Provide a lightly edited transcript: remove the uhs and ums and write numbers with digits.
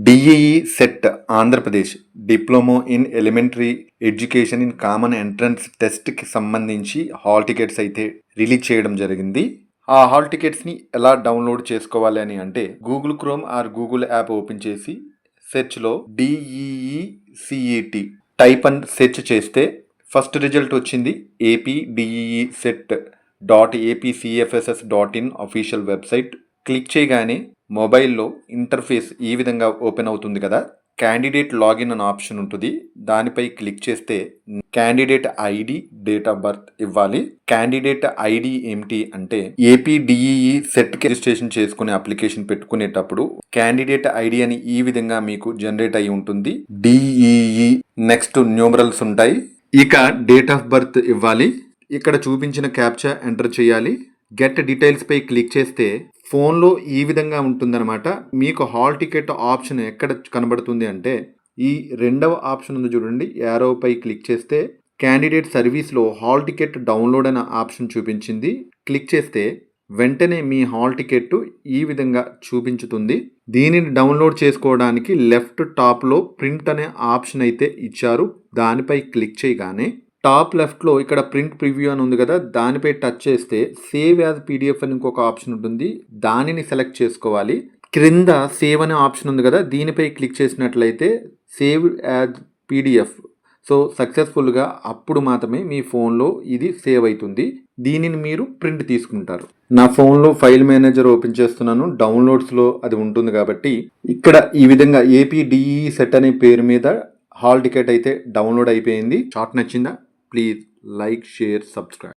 DEE set Andhra Pradesh diploma in elementary education in common entrance టెస్ట్కి సంబంధించి hall tickets అయితే release చేయడం జరిగింది. ఆ హాల్ టికెట్స్ని ఎలా డౌన్లోడ్ చేసుకోవాలి అని అంటే Google Chrome or Google app open చేసి సెర్చ్లో DEE CET type and search చేస్తే ఫస్ట్ రిజల్ట్ వచ్చింది AP DEE CET .apcfss.in official website. Click చేయగానే మొబైల్లో ఇంటర్ఫేస్ ఈ విధంగా ఓపెన్ అవుతుంది కదా. క్యాండిడేట్ లాగిన్ అనే ఆప్షన్ ఉంటుంది. దానిపై క్లిక్ చేస్తే candidate ID, date of birth ఇవ్వాలి. క్యాండిడేట్ ఐడి ఏమిటి అంటే ఏపీ డిఈఈ సెట్ రిజిస్ట్రేషన్ చేసుకునే అప్లికేషన్ పెట్టుకునేటప్పుడు క్యాండిడేట్ ఐడి అని ఈ విధంగా మీకు జనరేట్ అయి ఉంటుంది. డిఈఈ నెక్స్ట్ న్యూమరల్స్ ఉంటాయి. ఇక డేట్ ఆఫ్ బర్త్ ఇవ్వాలి. ఇక్కడ చూపించిన క్యాప్చా ఎంటర్ చేయాలి. గెట్ డీటెయిల్స్ పై క్లిక్ చేస్తే ఫోన్లో ఈ విధంగా ఉంటుందన్నమాట. మీకు హాల్ టికెట్ ఆప్షన్ ఎక్కడ కనబడుతుంది అంటే ఈ రెండవ ఆప్షన్ ఉంది చూడండి, యారో పై క్లిక్ చేస్తే క్యాండిడేట్ సర్వీస్లో హాల్ టికెట్ డౌన్లోడ్ అనే ఆప్షన్ చూపించింది. క్లిక్ చేస్తే వెంటనే మీ హాల్ టికెట్ ఈ విధంగా చూపించుతుంది. దీనిని డౌన్లోడ్ చేసుకోవడానికి లెఫ్ట్ టాప్లో ప్రింట్ అనే ఆప్షన్ అయితే ఇచ్చారు. దానిపై క్లిక్ చేయగానే టాప్ లెఫ్ట్లో ఇక్కడ ప్రింట్ ప్రివ్యూ అని ఉంది కదా, దానిపై టచ్ చేస్తే సేవ్ యాజ్ పీడిఎఫ్ అని ఇంకొక ఆప్షన్ ఉంటుంది. దానిని సెలెక్ట్ చేసుకోవాలి. క్రింద సేవ్ అనే ఆప్షన్ ఉంది కదా, దీనిపై క్లిక్ చేసినట్లయితే సేవ్ యాజ్ పీడిఎఫ్. సో సక్సెస్ఫుల్గా అప్పుడు మాత్రమే మీ ఫోన్లో ఇది సేవ్ అవుతుంది. దీనిని మీరు ప్రింట్ తీసుకుంటారు. నా ఫోన్లో ఫైల్ మేనేజర్ ఓపెన్ చేస్తున్నాను. డౌన్లోడ్స్లో అది ఉంటుంది కాబట్టి ఇక్కడ ఈ విధంగా ఏపీ డిఈ సెట్ అనే పేరు మీద హాల్ టికెట్ అయితే డౌన్లోడ్ అయిపోయింది. షార్ట్ నచ్చిందా? Please like, share, subscribe.